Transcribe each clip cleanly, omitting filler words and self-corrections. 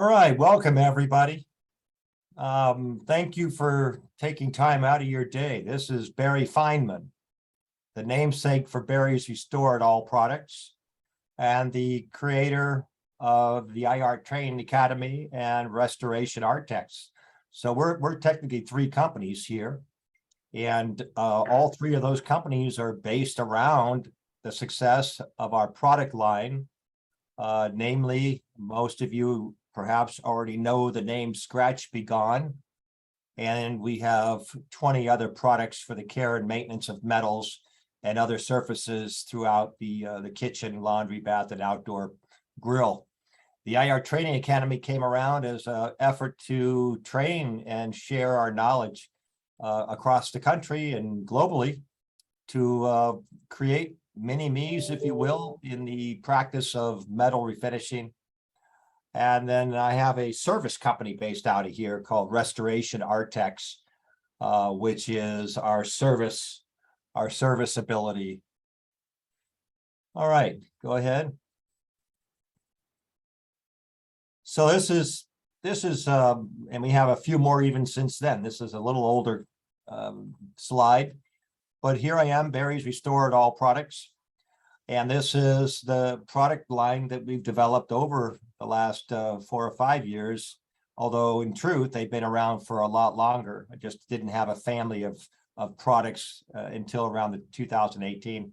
All right, welcome everybody. Thank you for taking time out of your day. This is Barry Feynman, the namesake for Barry's Restored All Products and the creator of the iArt Training Academy and Restoration Architects. So we're technically three companies here, and all three of those companies are based around the success of our product line. Namely, most of you perhaps already know the name Scratch Be Gone, and we have 20 other products for the care and maintenance of metals and other surfaces throughout the kitchen, laundry, bath, and outdoor grill. The iArt Training Academy came around as an effort to train and share our knowledge across the country and globally to create mini-me's, if you will, in the practice of metal refinishing. And then I have a service company based out of here called Restoration Architects, which is our service ability. All right, go ahead. So this is, and we have a few more even since then. This is a little older slide, but here I am, Barry's Restored All Products. And this is the product line that we've developed over the last 4 or 5 years, although in truth, they've been around for a lot longer. I just didn't have a family of products until around the 2018.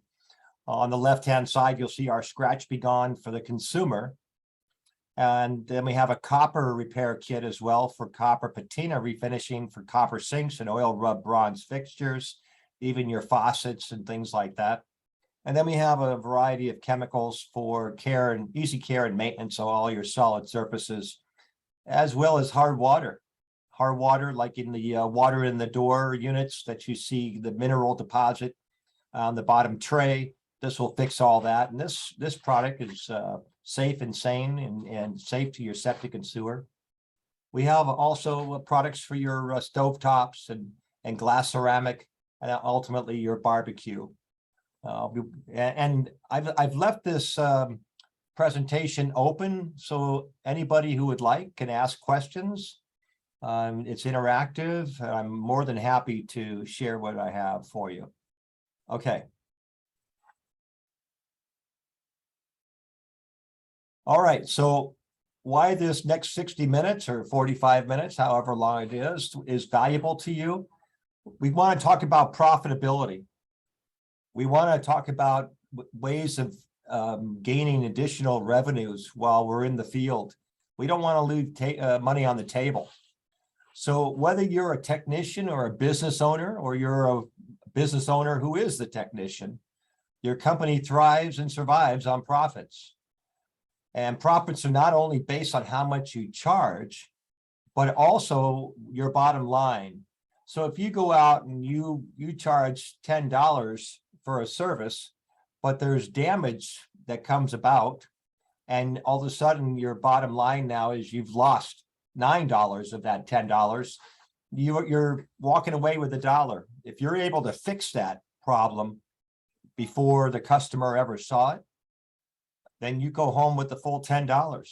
On the left-hand side, you'll see our Scratch Be Gone for the consumer. And then we have a copper repair kit as well for copper patina refinishing for copper sinks and oil rub bronze fixtures, even your faucets and things like that. And then we have a variety of chemicals for care and easy care and maintenance of all your solid surfaces, as well as hard water. Hard water, like in the water in the door units that you see the mineral deposit on the bottom tray. This will fix all that. And this product is safe and sane and safe to your septic and sewer. We have also products for your stovetops and glass ceramic, and ultimately your barbecue. And I've left this presentation open, so anybody who would like can ask questions. It's interactive. I'm more than happy to share what I have for you. Okay. All right, so why this next 60 minutes or 45 minutes, however long it is valuable to you? We want to talk about profitability. We want to talk about ways of gaining additional revenues while we're in the field. We don't want to leave money on the table. So whether you're a technician or a business owner, or you're a business owner who is the technician, your company thrives and survives on profits. And profits are not only based on how much you charge, but also your bottom line. So if you go out and you charge $10 for a service, but there's damage that comes about, and all of a sudden your bottom line now is you've lost $9 of that $10, you're walking away with $1. If you're able to fix that problem before the customer ever saw it, then you go home with the full $10.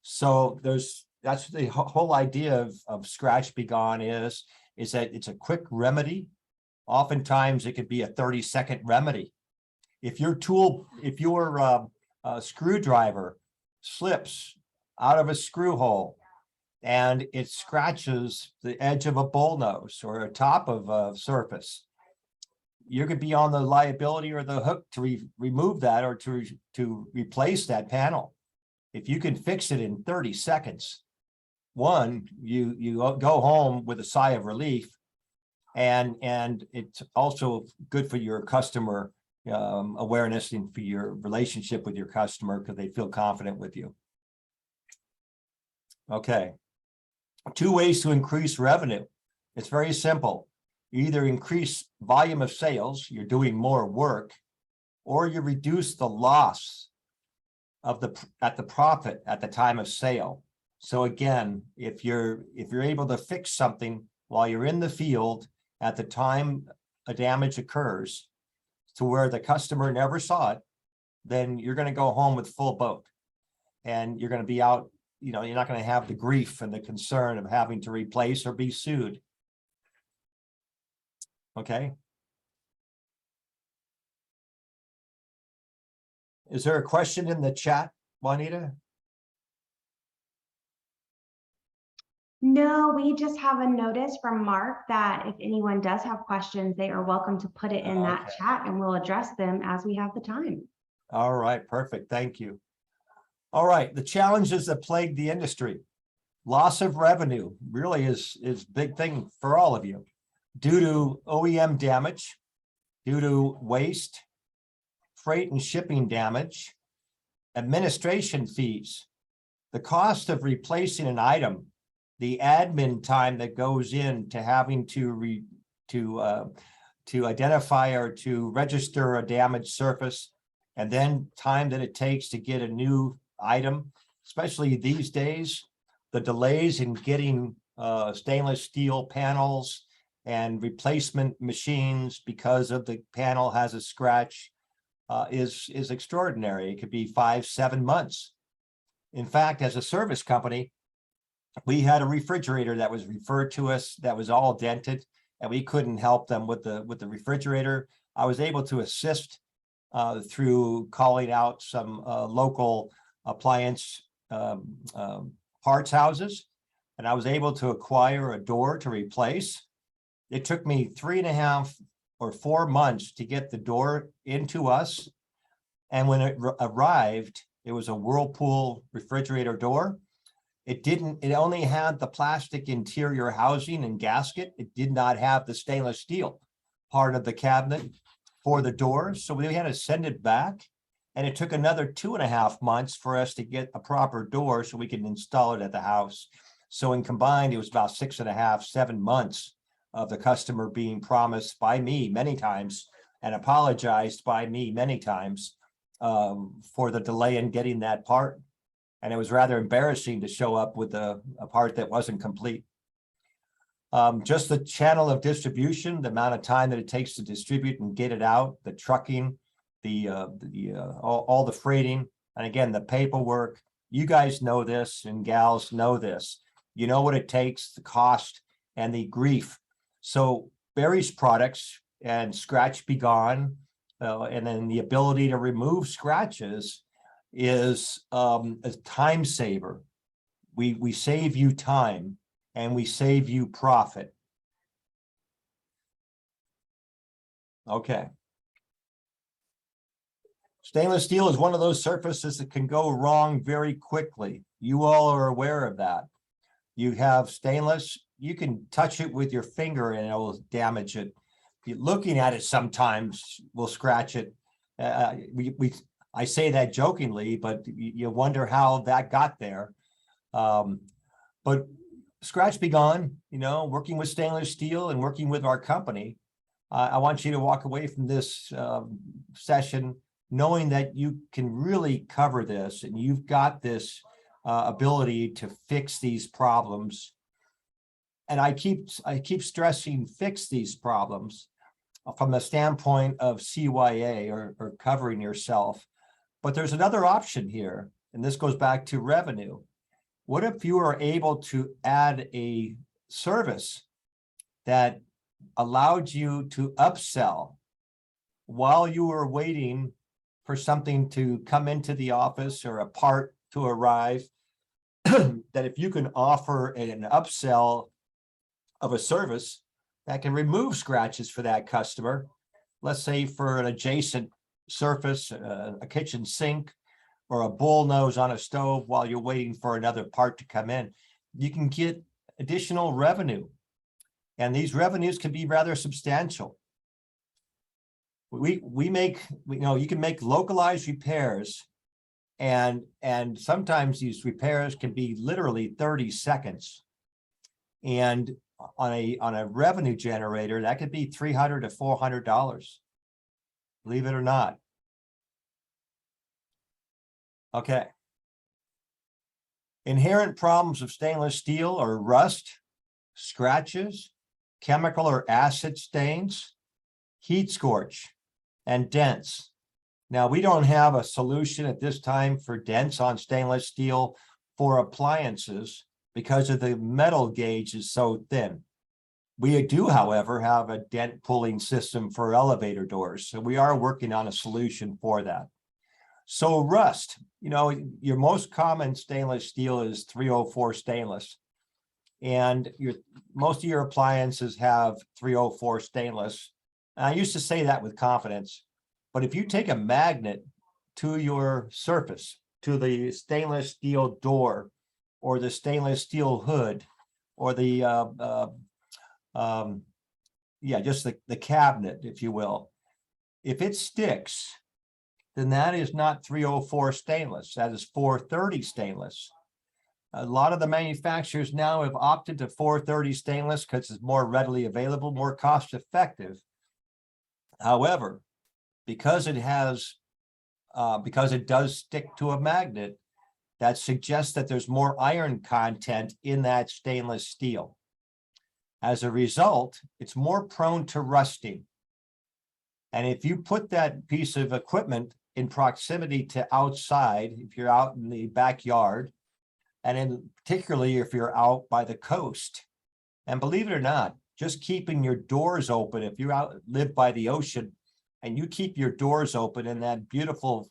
So that's the whole idea of Scratch Be Gone is that it's a quick remedy. Oftentimes it could be a 30-second remedy. If your screwdriver slips out of a screw hole and it scratches the edge of a bullnose or a top of a surface, you could be on the liability or the hook to remove that or to replace that panel. If you can fix it in 30 seconds, one, you go home with a sigh of relief, and it's also good for your customer awareness and for your relationship with your customer, because they feel confident with you. Okay, 2 ways to increase revenue. It's very simple. You either increase volume of sales, you're doing more work, or you reduce the loss of the profit at the time of sale. So again, if you're able to fix something while you're in the field at the time a damage occurs to where the customer never saw it, then you're going to go home with full boat, and you're going to be out you know, you're not going to have the grief and the concern of having to replace or be sued. Okay. Is there a question in the chat, Juanita? No, we just have a notice from Mark that if anyone does have questions, they are welcome to put it in that chat and we'll address them as we have the time. All right, perfect. Thank you. All right, the challenges that plague the industry. Loss of revenue really is big thing for all of you. Due to OEM damage, due to waste, freight and shipping damage, administration fees, the cost of replacing an item, the admin time that goes into having to identify or to register a damaged surface, and then time that it takes to get a new item, especially these days, the delays in getting stainless steel panels and replacement machines because of the panel has a scratch is extraordinary. It could be 5-7 months. In fact, as a service company, we had a refrigerator that was referred to us that was all dented, and we couldn't help them with the refrigerator. I was able to assist through calling out some local appliance parts houses, and I was able to acquire a door to replace. It took me 3.5 or 4 months to get the door into us, and when it arrived, it was a Whirlpool refrigerator door. It only had the plastic interior housing and gasket. It did not have the stainless steel part of the cabinet for the door. So we had to send it back. And it took another 2.5 months for us to get a proper door so we could install it at the house. So in combined, it was about 6.5-7 months of the customer being promised by me many times and apologized by me many times for the delay in getting that part. And it was rather embarrassing to show up with a part that wasn't complete. Just the channel of distribution, the amount of time that it takes to distribute and get it out, the trucking, all the freighting, and again, the paperwork. You guys know this and gals know this. You know what it takes, the cost and the grief. So Barry's products and Scratch Be Gone, and then the ability to remove scratches is a time saver. We save you time and we save you profit. Okay. Stainless steel is one of those surfaces that can go wrong very quickly. You all are aware of that. You have stainless, you can touch it with your finger and it will damage it. Looking at it sometimes will scratch it. I say that jokingly, but you wonder how that got there. But Scratch Be Gone, you know, working with stainless steel and working with our company, I want you to walk away from this session knowing that you can really cover this and you've got this ability to fix these problems. And I keep stressing fix these problems from the standpoint of CYA or covering yourself. But there's another option here, and this goes back to revenue. What if you are able to add a service that allowed you to upsell while you were waiting for something to come into the office or a part to arrive, that if you can offer an upsell of a service that can remove scratches for that customer, let's say for an adjacent surface, a kitchen sink, or a bull nose on a stove while you're waiting for another part to come in, you can get additional revenue. And these revenues can be rather substantial. We make, you know, you can make localized repairs, and sometimes these repairs can be literally 30 seconds. And on a revenue generator, that could be $300 to $400. Believe it or not. Okay. Inherent problems of stainless steel are rust, scratches, chemical or acid stains, heat scorch, and dents. Now, we don't have a solution at this time for dents on stainless steel for appliances because of the metal gauge is so thin. We do, however, have a dent pulling system for elevator doors. So we are working on a solution for that. So rust, your most common stainless steel is 304 stainless. And most of your appliances have 304 stainless. And I used to say that with confidence, but if you take a magnet to your surface, to the stainless steel door or the stainless steel hood or the just the cabinet, if you will, if it sticks, then that is not 304 stainless, that is 430 stainless. A lot of the manufacturers now have opted to 430 stainless because it's more readily available, more cost effective. However, because it does stick to a magnet, that suggests that there's more iron content in that stainless steel. As a result, it's more prone to rusting. And if you put that piece of equipment in proximity to outside, if you're out in the backyard, and particularly if you're out by the coast, and believe it or not, just keeping your doors open, if you live by the ocean and you keep your doors open and that beautiful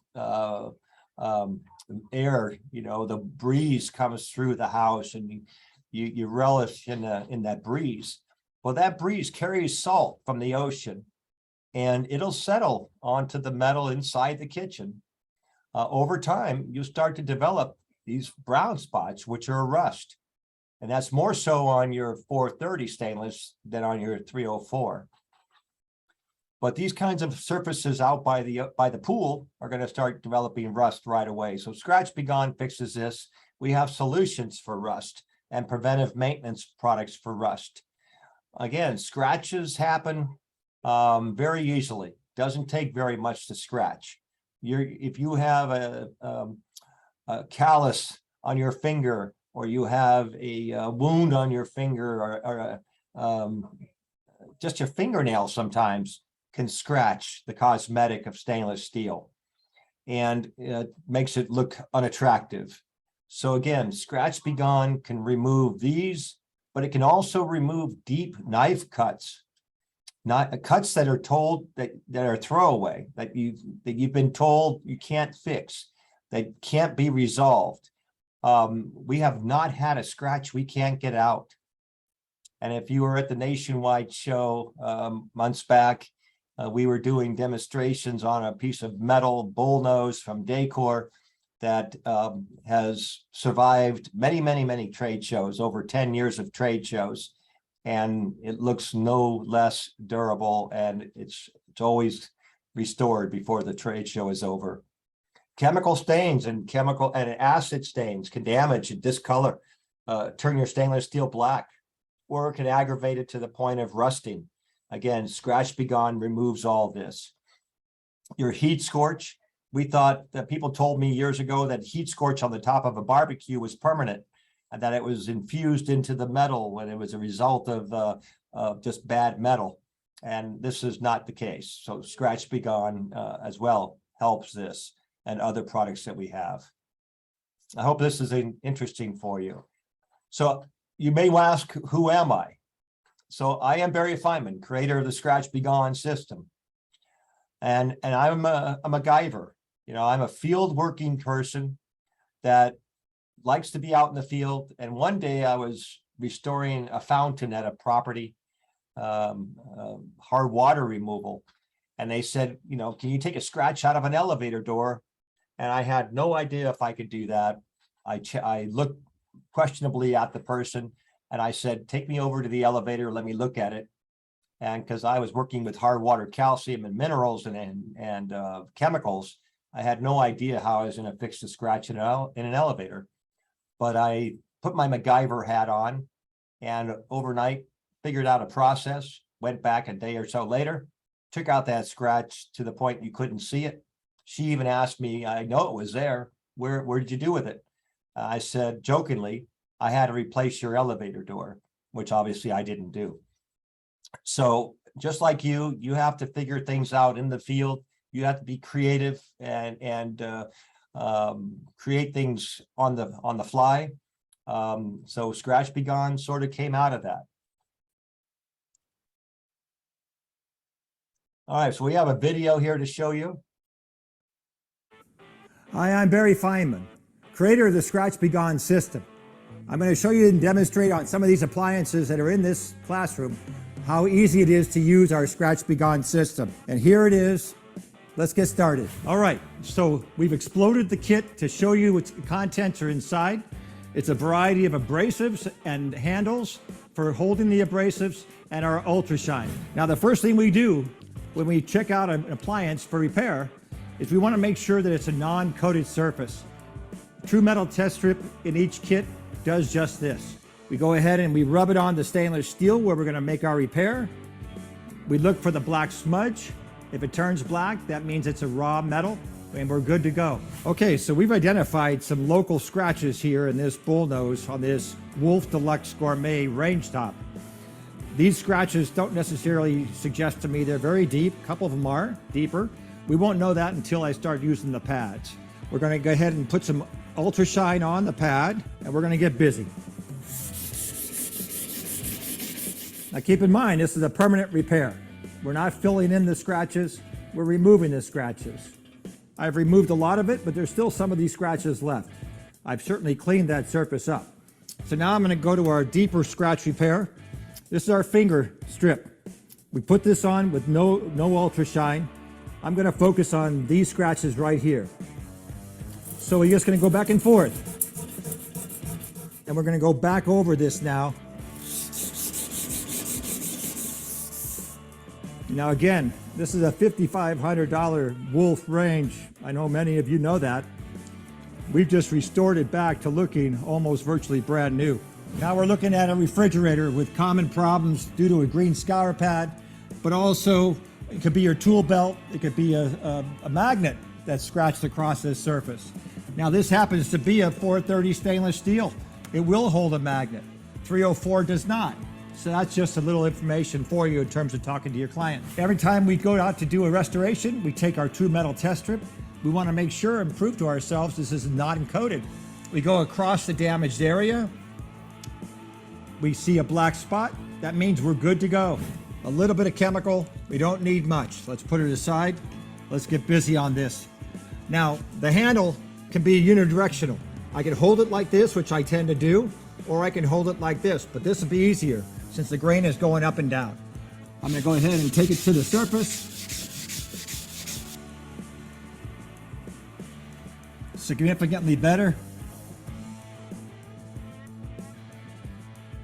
air, the breeze comes through the house and you relish in that breeze. Well, that breeze carries salt from the ocean and it'll settle onto the metal inside the kitchen. Over time, you start to develop these brown spots, which are rust. And that's more so on your 430 stainless than on your 304. But these kinds of surfaces out by the pool are going to start developing rust right away. So Scratch Be Gone fixes this. We have solutions for rust and preventive maintenance products for rust. Again, scratches happen very easily. Doesn't take very much to scratch. If you have a callus on your finger, or you have a wound on your finger, or just your fingernail sometimes can scratch the cosmetic of stainless steel, and it makes it look unattractive. So again, Scratch Be Gone can remove these, but it can also remove deep knife cuts, not cuts that are told that are throwaway, that you've been told you can't fix, that can't be resolved. We have not had a scratch we can't get out. And if you were at the nationwide show months back, we were doing demonstrations on a piece of metal bullnose from Decor that has survived many, many, many trade shows, over 10 years of trade shows. And it looks no less durable, and it's always restored before the trade show is over. Chemical stains and acid stains can damage and discolor, turn your stainless steel black, or it can aggravate it to the point of rusting. Again, Scratch Be Gone removes all this. Your heat scorch, we thought that people told me years ago that heat scorch on the top of a barbecue was permanent and that it was infused into the metal when it was a result of just bad metal. And this is not the case. So Scratch Be Gone as well helps this and other products that we have. I hope this is interesting for you. So you may ask, who am I? So I am Barry Feynman, creator of the Scratch Be Gone system. And I'm a MacGyver. I'm a field working person that likes to be out in the field. And one day I was restoring a fountain at a property, hard water removal. And they said, can you take a scratch out of an elevator door? And I had no idea if I could do that. I looked questionably at the person and I said, take me over to the elevator, let me look at it. And because I was working with hard water calcium and minerals and chemicals, I had no idea how I was going to fix the scratch in an elevator. But I put my MacGyver hat on and overnight figured out a process, went back a day or so later, took out that scratch to the point you couldn't see it. She even asked me, I know it was there, where did you do with it? I said, jokingly, I had to replace your elevator door, which obviously I didn't do. So just like you have to figure things out in the field. You have to be creative and create things on the fly. So Scratch Be Gone sort of came out of that. All right, so we have a video here to show you. Hi, I'm Barry Feynman, creator of the Scratch Be Gone system. I'm going to show you and demonstrate on some of these appliances that are in this classroom how easy it is to use our Scratch Be Gone system. And here it is. Let's get started. All right, so we've exploded the kit to show you what contents are inside. It's a variety of abrasives and handles for holding the abrasives and our ultra shine. Now, the first thing we do when we check out an appliance for repair is we want to make sure that it's a non-coated surface. True metal test strip in each kit does just this. We go ahead and we rub it on the stainless steel where we're going to make our repair. We look for the black smudge. If it turns black, that means it's a raw metal and we're good to go. Okay, so we've identified some local scratches here in this bullnose on this Wolf Deluxe Gourmet range top. These scratches don't necessarily suggest to me they're very deep. A couple of them are deeper. We won't know that until I start using the pads. We're going to go ahead and put some ultra shine on the pad and we're going to get busy. Now keep in mind, this is a permanent repair. We're not filling in the scratches, we're removing the scratches. I've removed a lot of it, but there's still some of these scratches left. I've certainly cleaned that surface up. So now I'm going to go to our deeper scratch repair. This is our finger strip. We put this on with no ultra shine. I'm going to focus on these scratches right here. So we're just going to go back and forth. And we're going to go back over this now. Now again, this is a $5,500 Wolf range. I know many of you know that. We've just restored it back to looking almost virtually brand new. Now we're looking at a refrigerator with common problems due to a green scour pad, but also it could be your tool belt, it could be a magnet that's scratched across this surface. Now this happens to be a 430 stainless steel. It will hold a magnet. 304 does not. So that's just a little information for you in terms of talking to your client. Every time we go out to do a restoration, we take our true metal test strip. We want to make sure and prove to ourselves this is not encoded. We go across the damaged area. We see a black spot. That means we're good to go. A little bit of chemical. We don't need much. Let's put it aside. Let's get busy on this. Now, the handle can be unidirectional. I can hold it like this, which I tend to do, or I can hold it like this, but this will be easier since the grain is going up and down. I'm going to go ahead and take it to the surface. Significantly better.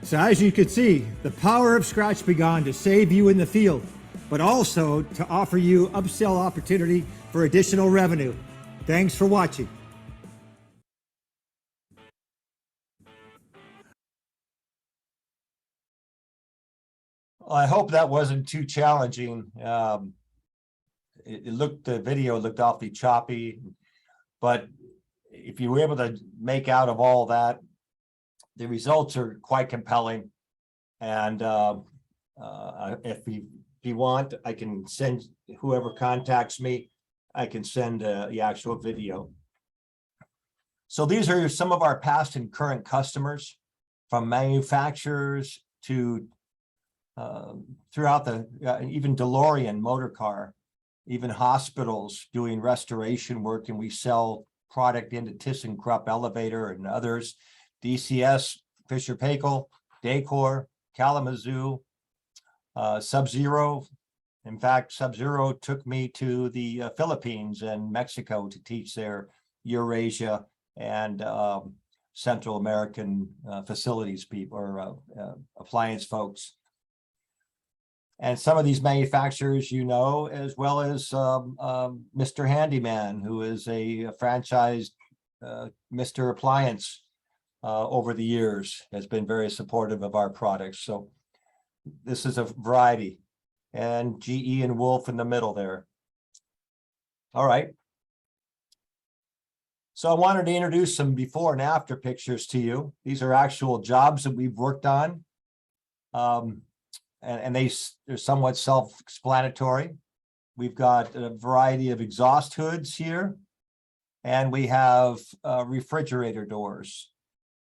So as you can see, the power of Scratch Be Gone to save you in the field, but also to offer you upsell opportunity for additional revenue. Thanks for watching. I hope that wasn't too challenging. The video looked awfully choppy, but if you were able to make out of all that, the results are quite compelling. And if you want, I can send whoever contacts me, I can send the actual video. So these are some of our past and current customers, from manufacturers to throughout the even DeLorean motor car, even hospitals doing restoration work, and we sell product into ThyssenKrupp Elevator and others, DCS, Fisher Paykel, Decor, Kalamazoo, Sub-Zero. In fact, Sub-Zero took me to the Philippines and Mexico to teach their Eurasia and Central American facilities people or appliance folks. And some of these manufacturers, you know, as well as Mr. Handyman, who is a franchised Mr. Appliance over the years, has been very supportive of our products. So this is a variety, and GE and Wolf in the middle there. All right. So I wanted to introduce some before and after pictures to you. These are actual jobs that we've worked on. And they're somewhat self-explanatory. We've got a variety of exhaust hoods here. And we have refrigerator doors.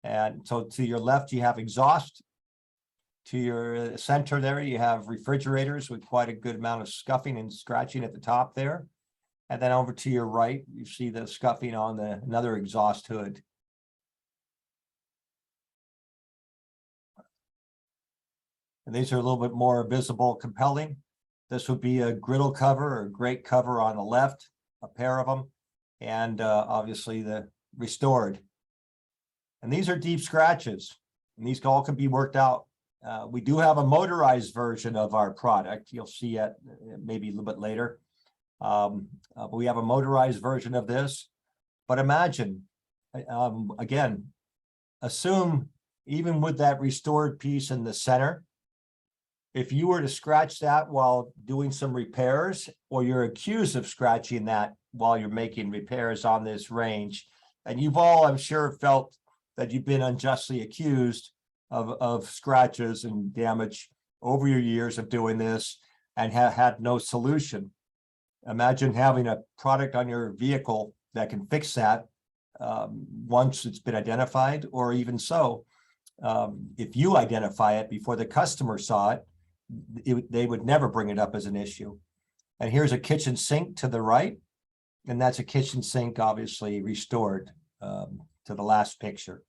And so to your left, you have exhaust. To your center there, you have refrigerators with quite a good amount of scuffing and scratching at the top there. And then over to your right, you see the scuffing on another exhaust hood. And these are a little bit more visible, compelling. This would be a griddle cover or grate cover on the left, a pair of them, and obviously the restored. And these are deep scratches, and these all can be worked out. We do have a motorized version of our product. You'll see it maybe a little bit later. But we have a motorized version of this. But imagine, again, assume even with that restored piece in the center, if you were to scratch that while doing some repairs, or you're accused of scratching that while you're making repairs on this range, and you've all, I'm sure, felt that you've been unjustly accused of scratches and damage over your years of doing this and have had no solution. Imagine having a product on your vehicle that can fix that once it's been identified, or even so, if you identify it before the customer saw it, they would never bring it up as an issue. And here's a kitchen sink to the right, and that's a kitchen sink obviously restored to the last picture.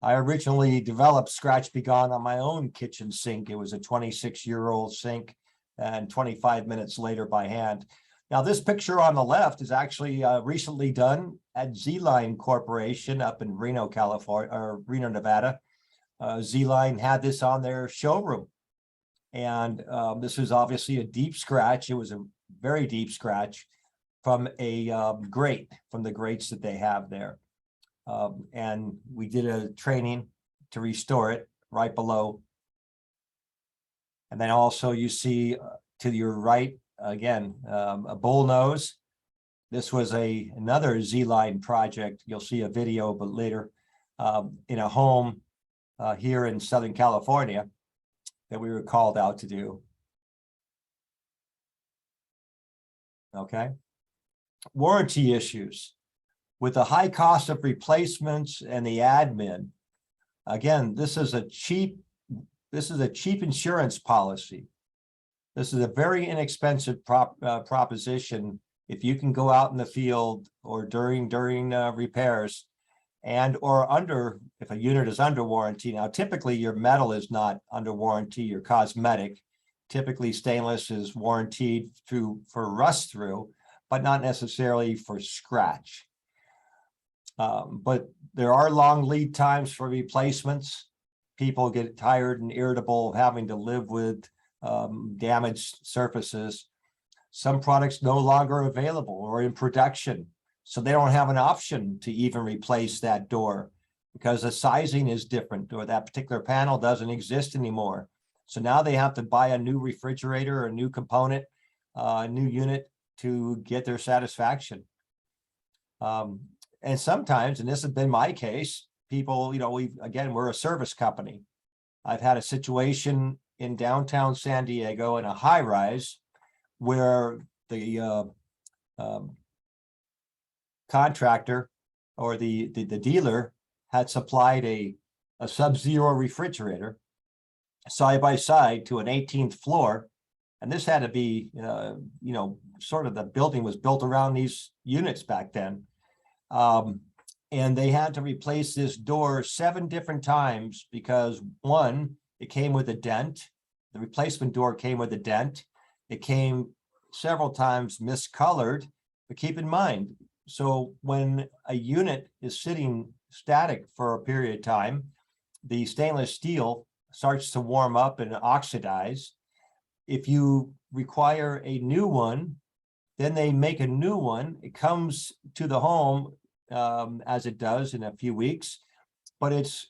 I originally developed Scratch Be Gone on my own kitchen sink. It was a 26-year-old sink, and 25 minutes later by hand. Now this picture on the left is actually recently done at Z-Line Corporation up in Reno, California, or Reno, Nevada. Z-Line had this on their showroom. And this is obviously a deep scratch. It was a very deep scratch from a grate, from the grates that they have there. And we did a training to restore it right below. And then also you see to your right, again, a bull nose. This was another Z-Line project. You'll see a video, but later in a home here in Southern California that we were called out to do. Okay. Warranty issues. With the high cost of replacements and the admin, again, this is a cheap insurance policy. This is a very inexpensive proposition. If you can go out in the field or during repairs and or if a unit is under warranty. Now, typically your metal is not under warranty, your cosmetic. Typically stainless is warranted for rust through, but not necessarily for scratch. But there are long lead times for replacements. People get tired and irritable of having to live with damaged surfaces. Some products no longer available or in production, so they don't have an option to even replace that door because the sizing is different, or that particular panel doesn't exist anymore. So now they have to buy a new refrigerator, a new component, a new unit to get their satisfaction. And sometimes, and this has been my case, people, we're a service company. I've had a situation in downtown San Diego in a high rise where the contractor or the dealer had supplied a sub-zero refrigerator side by side to an 18th floor. And this had to be, sort of the building was built around these units back then. And they had to replace this door 7 different times because one, it came with a dent. The replacement door came with a dent. It came several times miscolored, but keep in mind, so when a unit is sitting static for a period of time, the stainless steel starts to warm up and oxidize. If you require a new one, then they make a new one. It comes to the home as it does in a few weeks, but it's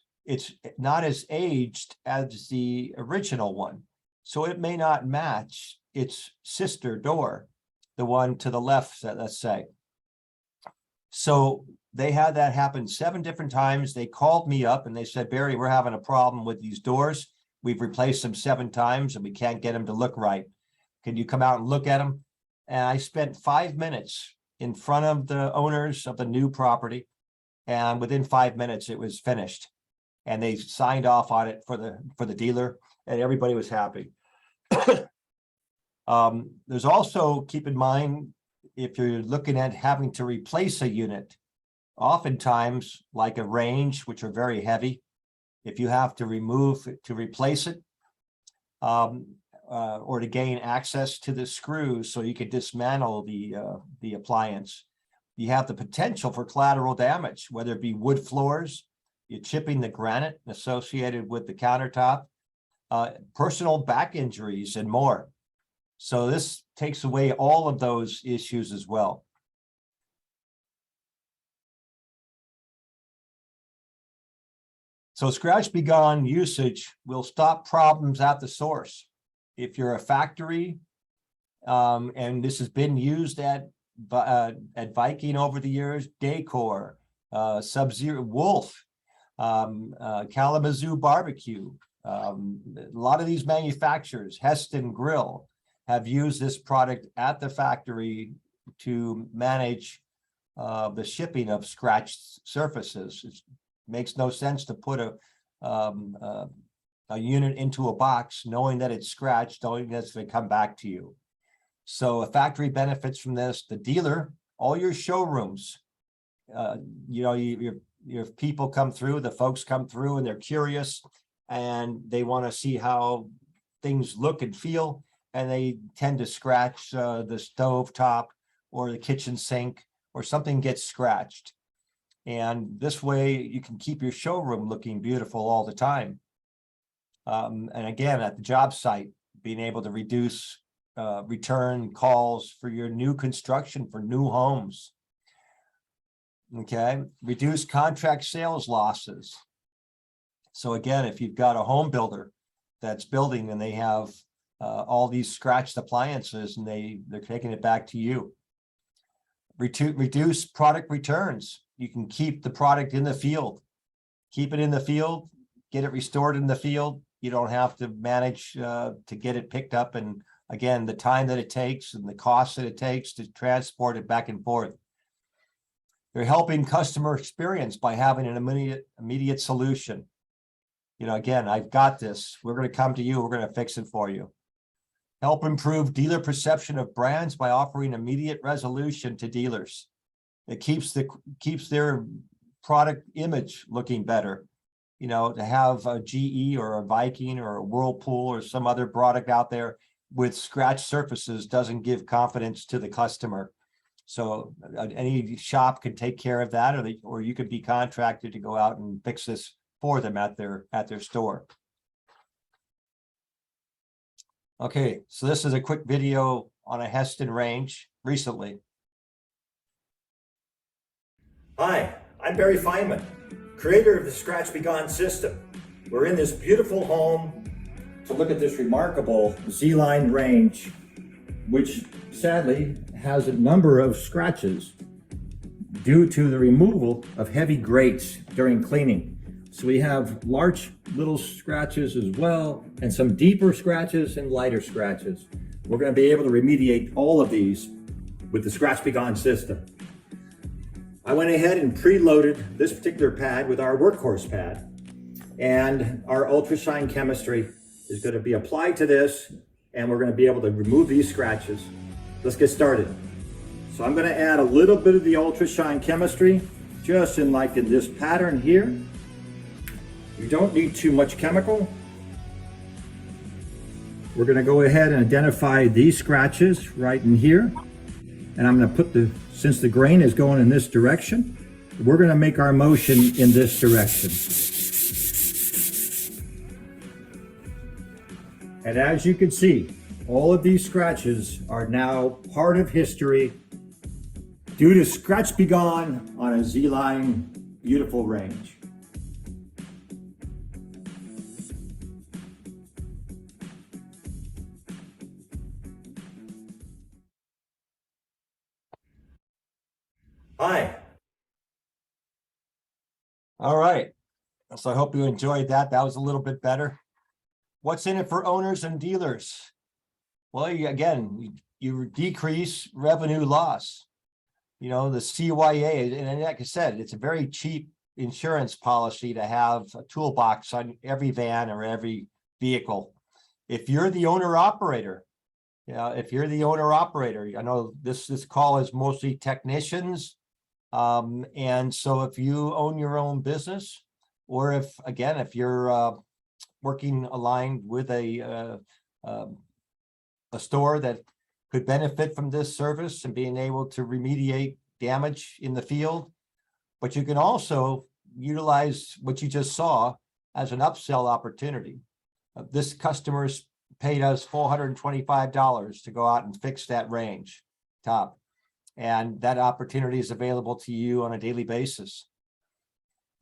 not as aged as the original one. So it may not match its sister door, the one to the left, let's say. So they had that happen 7 different times. They called me up and they said, Barry, we're having a problem with these doors. We've replaced them 7 times and we can't get them to look right. Can you come out and look at them? And I spent 5 minutes in front of the owners of the new property. And within 5 minutes, it was finished. And they signed off on it for the dealer, and everybody was happy. There's also, keep in mind, if you're looking at having to replace a unit, oftentimes like a range, which are very heavy, if you have to remove to replace it, or to gain access to the screws so you can dismantle the appliance, you have the potential for collateral damage, whether it be wood floors, you're chipping the granite associated with the countertop, personal back injuries, and more. So this takes away all of those issues as well. So Scratch Be Gone usage will stop problems at the source. If you're a factory, and this has been used at Viking over the years, Decor, Sub-Zero, Wolf, Kalamazoo Barbecue, a lot of these manufacturers, Heston Grill, have used this product at the factory to manage the shipping of scratched surfaces. It makes no sense to put a unit into a box knowing that it's scratched, knowing that it's going to come back to you. So a factory benefits from this. The dealer, all your showrooms, you know, your people come through, the folks come through, and they're curious, and they want to see how things look and feel, and they tend to scratch the stove top or the kitchen sink, or something gets scratched. And this way you can keep your showroom looking beautiful all the time. And again, at the job site, being able to reduce return calls for your new construction, for new homes. Okay, reduce contract sales losses. So again, if you've got a home builder that's building and they have all these scratched appliances and they're taking it back to you. Reduce product returns. You can keep the product in the field. Keep it in the field, get it restored in the field. You don't have to manage to get it picked up. And again, the time that it takes and the cost that it takes to transport it back and forth. They're helping customer experience by having an immediate solution. You know, again, I've got this. We're going to come to you. We're going to fix it for you. Help improve dealer perception of brands by offering immediate resolution to dealers. It keeps their product image looking better. You know, to have a GE or a Viking or a Whirlpool or some other product out there with scratched surfaces doesn't give confidence to the customer. So any shop can take care of that, or you could be contracted to go out and fix this for them at their store. Okay, so this is a quick video on a Heston range recently. Hi, I'm Barry Feynman, creator of the Scratch Be Gone system. We're in this beautiful home to look at this remarkable Z-line range, which sadly has a number of scratches due to the removal of heavy grates during cleaning. So we have large little scratches as well, and some deeper scratches and lighter scratches. We're going to be able to remediate all of these with the Scratch Be Gone system. I went ahead and preloaded this particular pad with our workhorse pad, and our ultra shine chemistry is going to be applied to this, and we're going to be able to remove these scratches. Let's get started. So I'm going to add a little bit of the ultra shine chemistry just in this pattern here. You don't need too much chemical. We're going to go ahead and identify these scratches right in here. And I'm going to put since the grain is going in this direction, we're going to make our motion in this direction. And as you can see, all of these scratches are now part of history due to Scratch Be Gone on a Z-line beautiful range. Hi. All right. So I hope you enjoyed that. That was a little bit better. What's in it for owners and dealers? Well, again, you decrease revenue loss. You know, the CYA, and like I said, it's a very cheap insurance policy to have a toolbox on every van or every vehicle. If you're the owner operator, if you're the owner operator, I know this call is mostly technicians. And so if you own your own business, or if you're working aligned with a store that could benefit from this service and being able to remediate damage in the field, but you can also utilize what you just saw as an upsell opportunity. This customer's paid us $425 to go out and fix that range top. And that opportunity is available to you on a daily basis.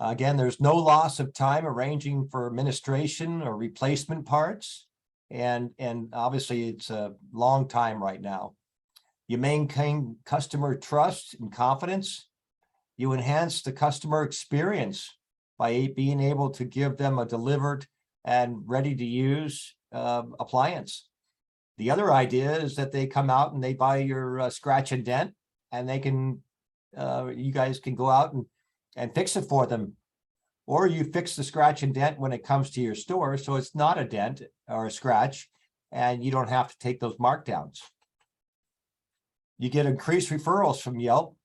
Again, there's no loss of time arranging for administration or replacement parts. And obviously it's a long time right now. You maintain customer trust and confidence. You enhance the customer experience by being able to give them a delivered and ready to use appliance. The other idea is that they come out and they buy your scratch and dent, and they can, you guys can go out and fix it for them. Or you fix the scratch and dent when it comes to your store, so it's not a dent or a scratch, and you don't have to take those markdowns. You get increased referrals from Yelp.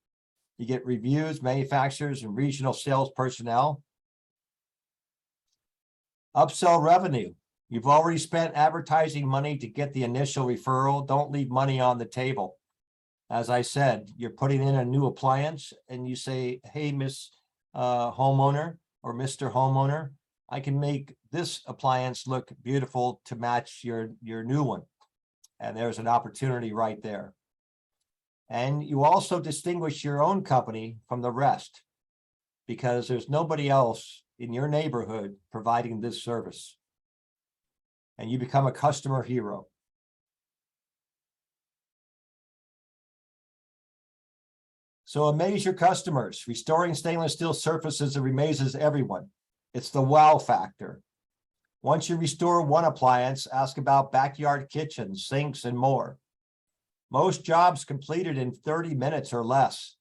You get reviews, manufacturers, and regional sales personnel. Upsell revenue. You've already spent advertising money to get the initial referral. Don't leave money on the table. As I said, you're putting in a new appliance and you say, hey, Miss homeowner or Mr. homeowner, I can make this appliance look beautiful to match your new one. And there's an opportunity right there. And you also distinguish your own company from the rest, because there's nobody else in your neighborhood providing this service. And you become a customer hero. So amaze your customers. Restoring stainless steel surfaces amazes everyone. It's the wow factor. Once you restore one appliance, ask about backyard kitchens, sinks, and more. Most jobs completed in 30 minutes or less.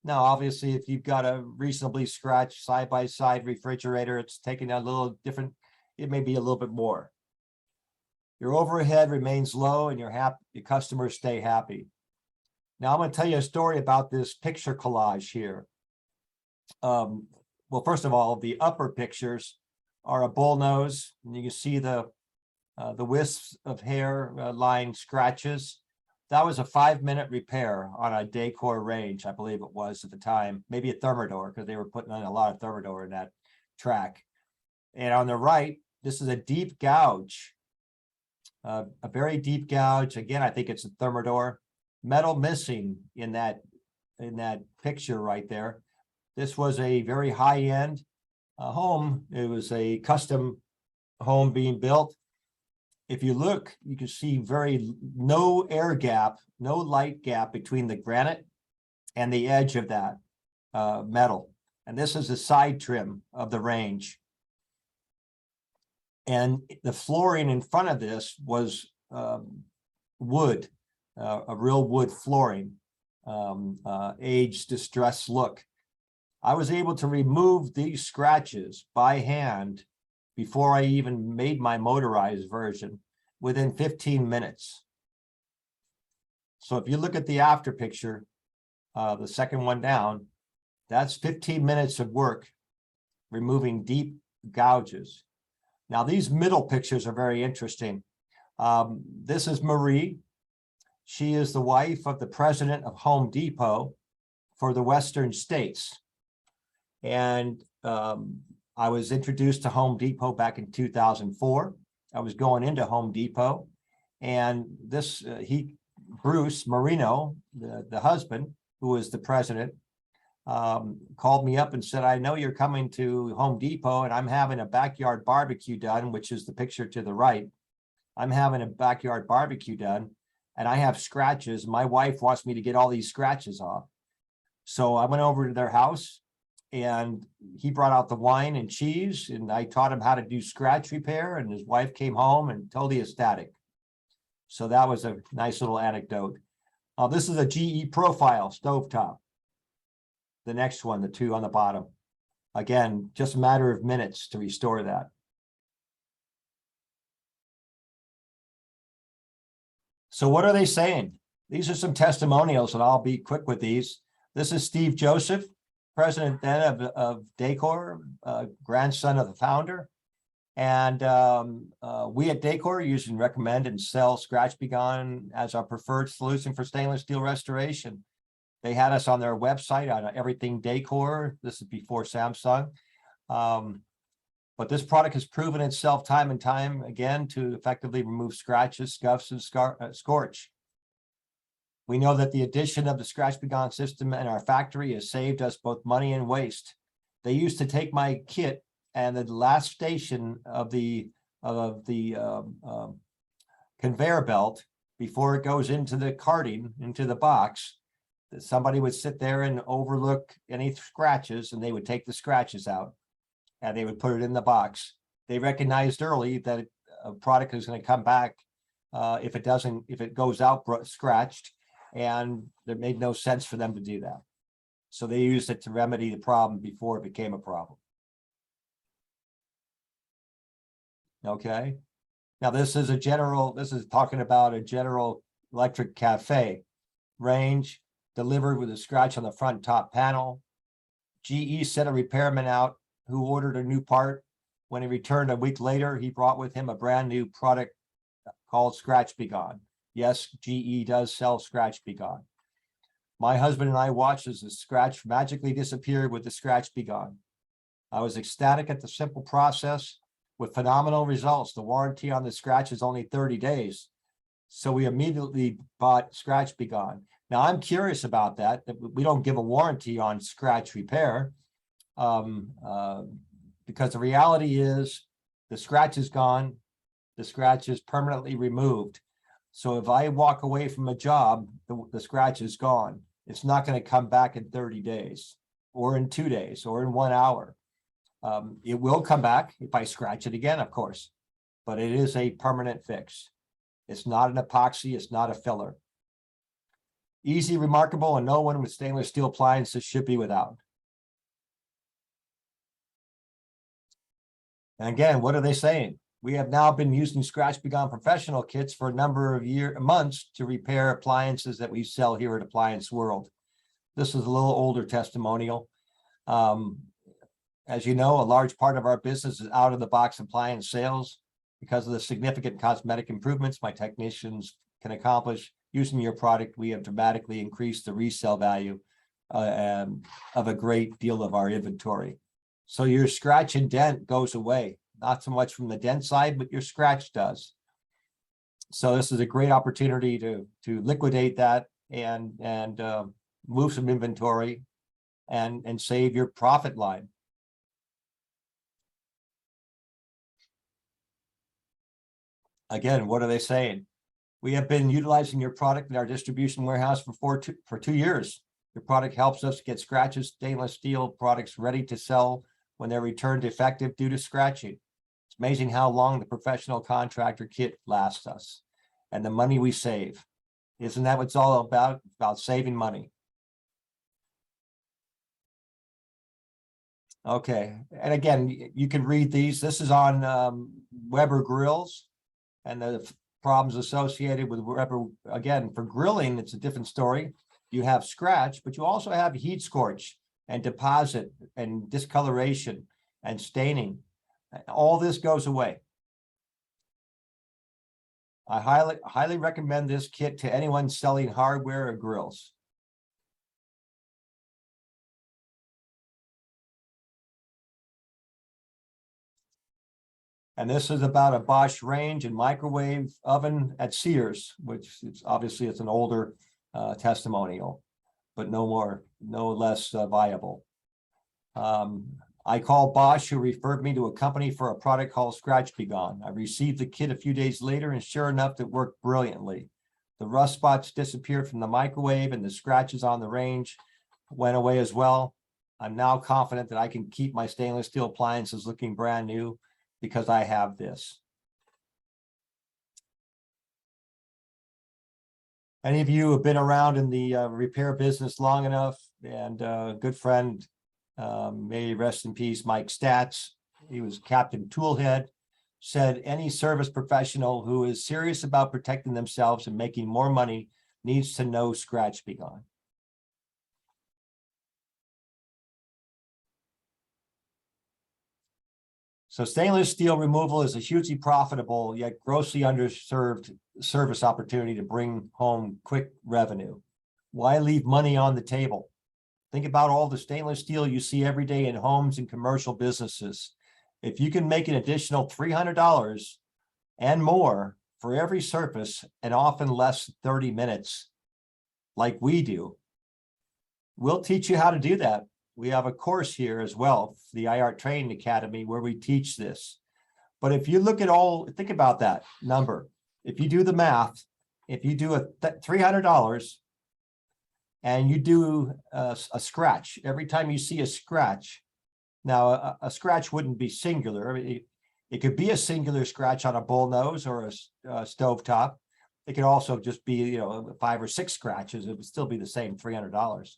Now, obviously, if you've got a reasonably scratched side-by-side refrigerator, it's taking a little different, it may be a little bit more. Your overhead remains low and your customers stay happy. Now, I'm going to tell you a story about this picture collage here. Well, first of all, the upper pictures are a bullnose, and you can see the wisps of hair line scratches. That was a 5-minute repair on a Decor range, I believe it was at the time, maybe a Thermador, because they were putting in a lot of Thermador in that track. And on the right, this is a deep gouge, a very deep gouge. Again, I think it's a Thermador. Metal missing in that picture right there. This was a very high-end home. It was a custom home being built. If you look, you can see no air gap, no light gap between the granite and the edge of that metal. And this is the side trim of the range. And the flooring in front of this was wood. A real wood flooring, age distressed look. I was able to remove these scratches by hand before I even made my motorized version within 15 minutes. So if you look at the after picture, the second one down, that's 15 minutes of work removing deep gouges. Now, these middle pictures are very interesting. This is Marie. She is the wife of the president of Home Depot for the Western states. And I was introduced to Home Depot back in 2004. I was going into Home Depot, and Bruce Marino, the husband, who was the president, called me up and said, I know you're coming to Home Depot and I'm having a backyard barbecue done, which is the picture to the right. I'm having a backyard barbecue done. And I have scratches. My wife wants me to get all these scratches off. So I went over to their house and he brought out the wine and cheese, and I taught him how to do scratch repair, and his wife came home and totally ecstatic. So that was a nice little anecdote. This is a GE profile stovetop. The next one, the two on the bottom. Again, just a matter of minutes to restore that. So what are they saying? These are some testimonials, and I'll be quick with these. This is Steve Joseph, president then of Decor, grandson of the founder. And we at Decor use and recommend and sell Scratch Be Gone as our preferred solution for stainless steel restoration. They had us on their website on everything Decor. This is before Samsung. But this product has proven itself time and time again to effectively remove scratches, scuffs, and scorch. We know that the addition of the Scratch Be Gone system in our factory has saved us both money and waste. They used to take my kit, and the last station of the conveyor belt before it goes into the carting, into the box, that somebody would sit there and overlook any scratches, and they would take the scratches out and they would put it in the box. They recognized early that a product is going to come back if it goes out scratched, and it made no sense for them to do that. So they used it to remedy the problem before it became a problem. Okay. Now this is talking about a General Electric cafe range delivered with a scratch on the front top panel. GE sent a repairman out who ordered a new part. When he returned a week later, he brought with him a brand new product called Scratch Be Gone. Yes, GE does sell Scratch Be Gone. My husband and I watched as the scratch magically disappeared with the Scratch Be Gone. I was ecstatic at the simple process with phenomenal results. The warranty on the scratch is only 30 days. So we immediately bought Scratch Be Gone. Now I'm curious about that we don't give a warranty on scratch repair. Because the reality is the scratch is gone, the scratch is permanently removed. So if I walk away from a job, the scratch is gone. It's not going to come back in 30 days or in 2 days or in 1 hour. It will come back if I scratch it again, of course, but it is a permanent fix. It's not an epoxy, it's not a filler. Easy, remarkable, and no one with stainless steel appliances should be without. And again, what are they saying? We have now been using Scratch Be Gone professional kits for a number of months to repair appliances that we sell here at Appliance World. This is a little older testimonial. As you know, a large part of our business is out of the box appliance sales. Because of the significant cosmetic improvements my technicians can accomplish using your product, we have dramatically increased the resale value of a great deal of our inventory. So your scratch and dent goes away, not so much from the dent side, but your scratch does. So this is a great opportunity to liquidate that and move some inventory and save your profit line. Again, what are they saying? We have been utilizing your product in our distribution warehouse for 2 years. Your product helps us get scratches, stainless steel products ready to sell when they're returned defective due to scratching. It's amazing how long the professional contractor kit lasts us and the money we save. Isn't that what it's all about saving money? Okay, and again, you can read these. This is on Weber grills and the problems associated with Weber. Again, for grilling, it's a different story. You have scratch, but you also have heat scorch and deposit and discoloration and staining. All this goes away. I highly recommend this kit to anyone selling hardware or grills. And this is about a Bosch range and microwave oven at Sears, which is obviously it's an older testimonial, but no less viable. I called Bosch, who referred me to a company for a product called Scratch Be Gone. I received the kit a few days later, and sure enough, it worked brilliantly. The rust spots disappeared from the microwave, and the scratches on the range went away as well. I'm now confident that I can keep my stainless steel appliances looking brand new because I have this. Any of you have been around in the repair business long enough, and good friend, may he rest in peace, Mike Statz, he was Captain Toolhead, said any service professional who is serious about protecting themselves and making more money needs to know Scratch Be Gone. So stainless steel removal is a hugely profitable yet grossly underserved service opportunity to bring home quick revenue. Why leave money on the table? Think about all the stainless steel you see every day in homes and commercial businesses. If you can make an additional $300 and more for every surface, and often less than 30 minutes, like we do, we'll teach you how to do that. We have a course here as well, the IR Training Academy, where we teach this. But if you look at think about that number. If you do the math, if you do $300 and you do a scratch, every time you see a scratch, now a scratch wouldn't be singular. I mean, it could be a singular scratch on a bullnose or a stove top. It could also just be, 5 or 6 scratches. It would still be the same $300.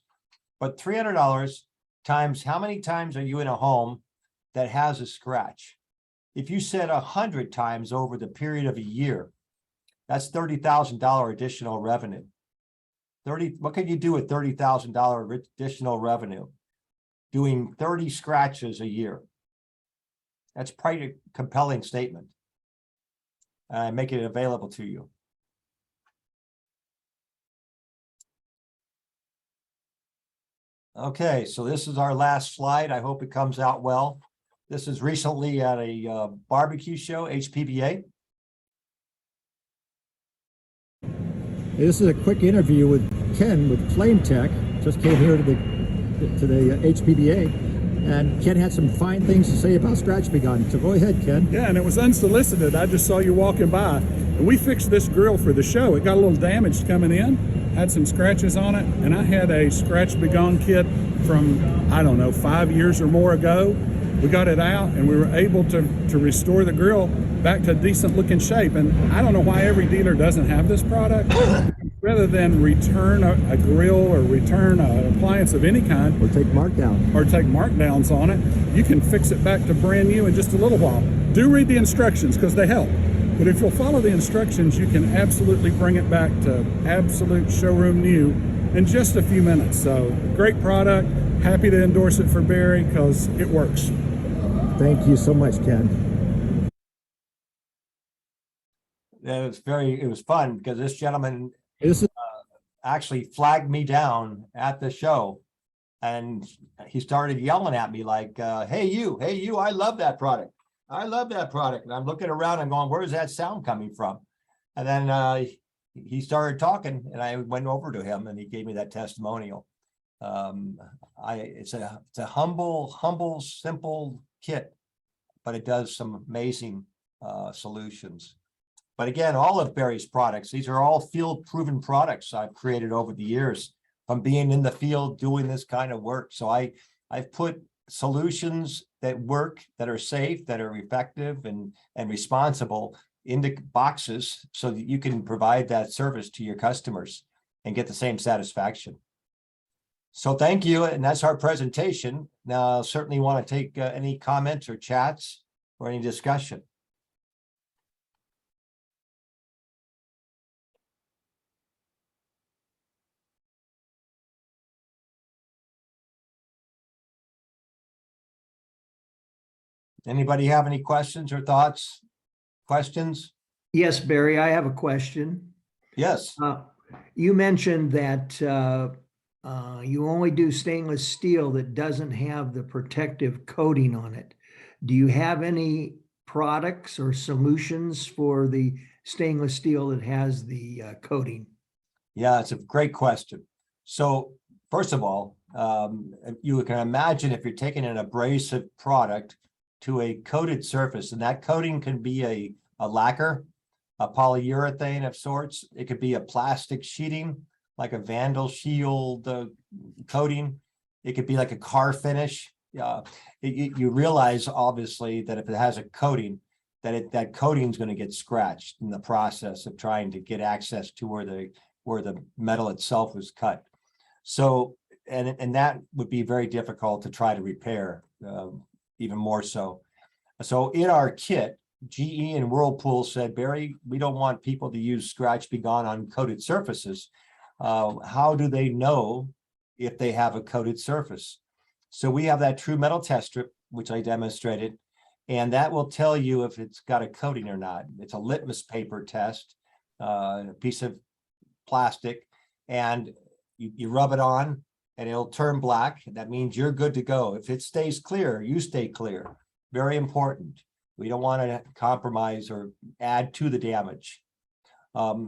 But $300 times how many times are you in a home that has a scratch? If you said 100 times over the period of a year, that's $30,000 additional revenue. What can you do with $30,000 additional revenue? Doing 30 scratches a year. That's quite a compelling statement. Make it available to you. Okay, so this is our last slide. I hope it comes out well. This is recently at a barbecue show, HPBA. This is a quick interview with Ken with Flame Tech. Just came here to the HPBA, and Ken had some fine things to say about Scratch Be Gone. So go ahead, Ken. Yeah, and it was unsolicited. I just saw you walking by. And we fixed this grill for the show. It got a little damaged coming in, had some scratches on it, and I had a Scratch Be Gone kit from, I don't know, 5 years or more ago. We got it out and we were able to restore the grill back to decent looking shape. And I don't know why every dealer doesn't have this product. Rather than return a grill or return an appliance of any kind, Or take markdown. or take markdowns on it, you can fix it back to brand new in just a little while. Do read the instructions because they help. But if you'll follow the instructions, you can absolutely bring it back to absolute showroom new in just a few minutes. So great product. Happy to endorse it for Barry because it works. Thank you so much, Ken. It was fun because this gentleman This is actually flagged me down at the show, and he started yelling at me like, hey you, I love that product. I love that product. And I'm looking around and going, where's that sound coming from? And then he started talking, and I went over to him and he gave me that testimonial. It's a humble, simple kit, but it does some amazing solutions. But again, all of Barry's products, these are all field-proven products I've created over the years from being in the field doing this kind of work. So I've put solutions that work, that are safe, that are effective and responsible into boxes so that you can provide that service to your customers and get the same satisfaction. So thank you, and that's our presentation. Now, I certainly want to take any comments or chats or any discussion. Anybody have any questions or thoughts? Questions? Yes, Barry, I have a question. Yes. You mentioned that you only do stainless steel that doesn't have the protective coating on it. Do you have any products or solutions for the stainless steel that has the coating? Yeah, it's a great question. So first of all, you can imagine if you're taking an abrasive product to a coated surface, and that coating can be a lacquer, a polyurethane of sorts. It could be a plastic sheeting, like a Vandal Shield coating. It could be like a car finish. You realize, obviously, that if it has a coating, that coating is going to get scratched in the process of trying to get access to where the where the metal itself was cut. So, and that would be very difficult to try to repair, even more so. So in our kit, GE and Whirlpool said, Barry, we don't want people to use Scratch Be Gone on coated surfaces. How do they know if they have a coated surface? So we have that true metal test strip, which I demonstrated, and that will tell you if it's got a coating or not. It's a litmus paper test, a piece of plastic, and you rub it on and it'll turn black. That means you're good to go. If it stays clear, you stay clear. Very important. We don't want to compromise or add to the damage.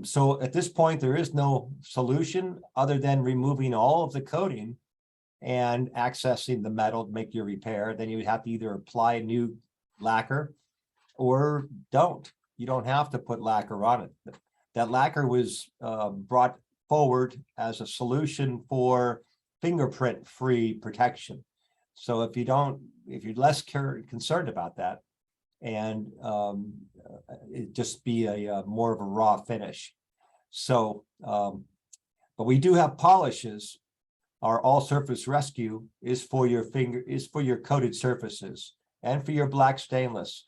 So at this point, there is no solution other than removing all of the coating and accessing the metal to make your repair. Then you would have to either apply a new lacquer or don't. You don't have to put lacquer on it. That lacquer was brought forward as a solution for fingerprint-free protection. So if you're less concerned about that, and it just be a more of a raw finish. So, but we do have polishes. Our all surface rescue is for your coated surfaces and for your black stainless,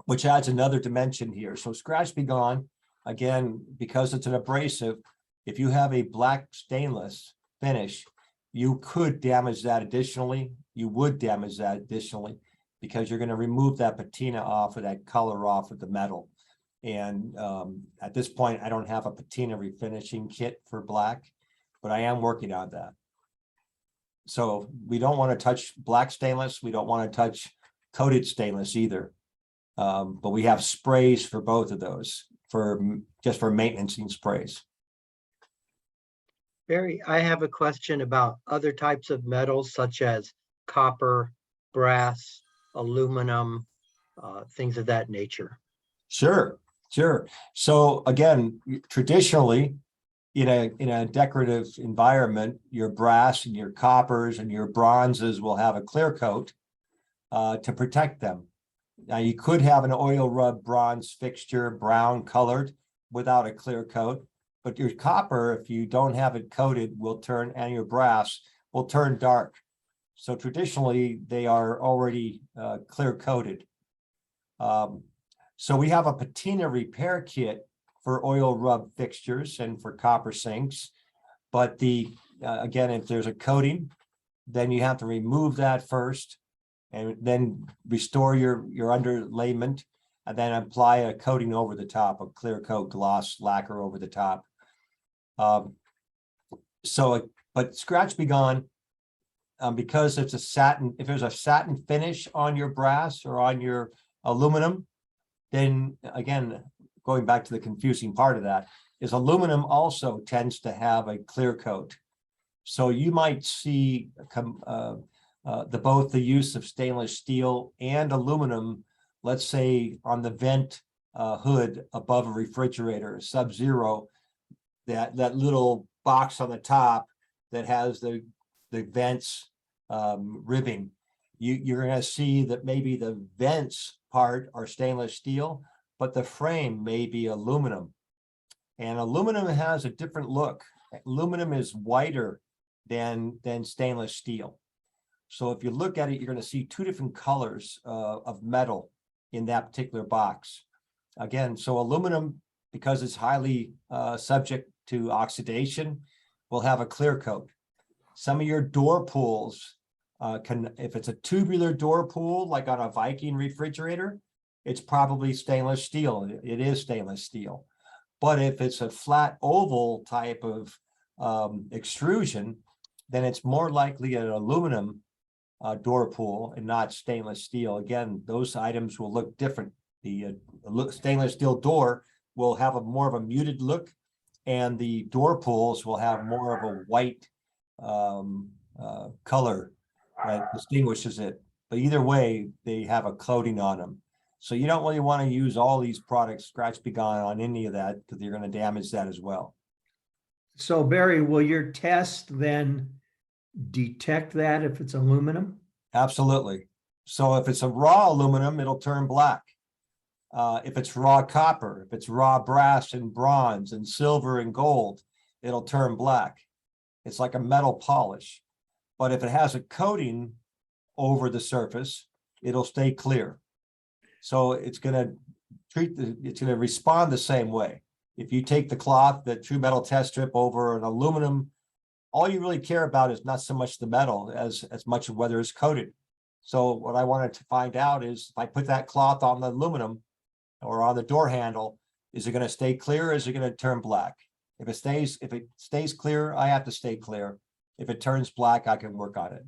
which adds another dimension here. So Scratch Be Gone, again, because it's an abrasive, if you have a black stainless finish, you could damage that additionally. You would damage that additionally, because you're going to remove that patina off of that color off of the metal. And at this point, I don't have a patina refinishing kit for black, but I am working on that. So we don't want to touch black stainless. We don't want to touch coated stainless either. But we have sprays for both of those, just for maintenancing sprays. Barry, I have a question about other types of metals such as copper, brass, aluminum, things of that nature. Sure. So again, traditionally, in a decorative environment, your brass and your coppers and your bronzes will have a clear coat to protect them. Now you could have an oil rub bronze fixture, brown colored, without a clear coat, but your copper, if you don't have it coated, will turn, and your brass will turn dark. So traditionally, they are already clear coated. So we have a patina repair kit for oil rub fixtures and for copper sinks. But again, if there's a coating, then you have to remove that first and then restore your underlayment and then apply a coating over the top, a clear coat gloss lacquer over the top. But Scratch Be Gone, because it's a satin, if there's a satin finish on your brass or on your aluminum, then again, going back to the confusing part of that, is aluminum also tends to have a clear coat. So you might see both the use of stainless steel and aluminum, let's say on the vent hood above a refrigerator, Sub-Zero, that little box on the top that has the vents ribbing, you're going to see that maybe the vents part are stainless steel, but the frame may be aluminum. And aluminum has a different look. Aluminum is whiter than stainless steel. So if you look at it, you're going to see two different colors of metal in that particular box. Again, so aluminum, because it's highly subject to oxidation, will have a clear coat. Some of your door pulls if it's a tubular door pull, like on a Viking refrigerator, it's probably stainless steel. It is stainless steel. But if it's a flat oval type of extrusion, then it's more likely an aluminum door pull and not stainless steel. Again, those items will look different. The stainless steel door will have more of a muted look, and the door pulls will have more of a white color that distinguishes it. But either way, they have a coating on them. So you don't really want to use all these products, Scratch Be Gone, on any of that, because you're going to damage that as well. So Barry, will your test then detect that if it's aluminum? Absolutely. So if it's a raw aluminum, it'll turn black. If it's raw copper, if it's raw brass and bronze and silver and gold, it'll turn black. It's like a metal polish. But if it has a coating over the surface, it'll stay clear. So it's gonna it's gonna respond the same way. If you take the cloth, the true metal test strip over an aluminum, all you really care about is not so much the metal as much of whether it's coated. So what I wanted to find out is if I put that cloth on the aluminum or on the door handle, is it going to stay clear or is it going to turn black? If it stays clear, I have to stay clear. If it turns black, I can work on it.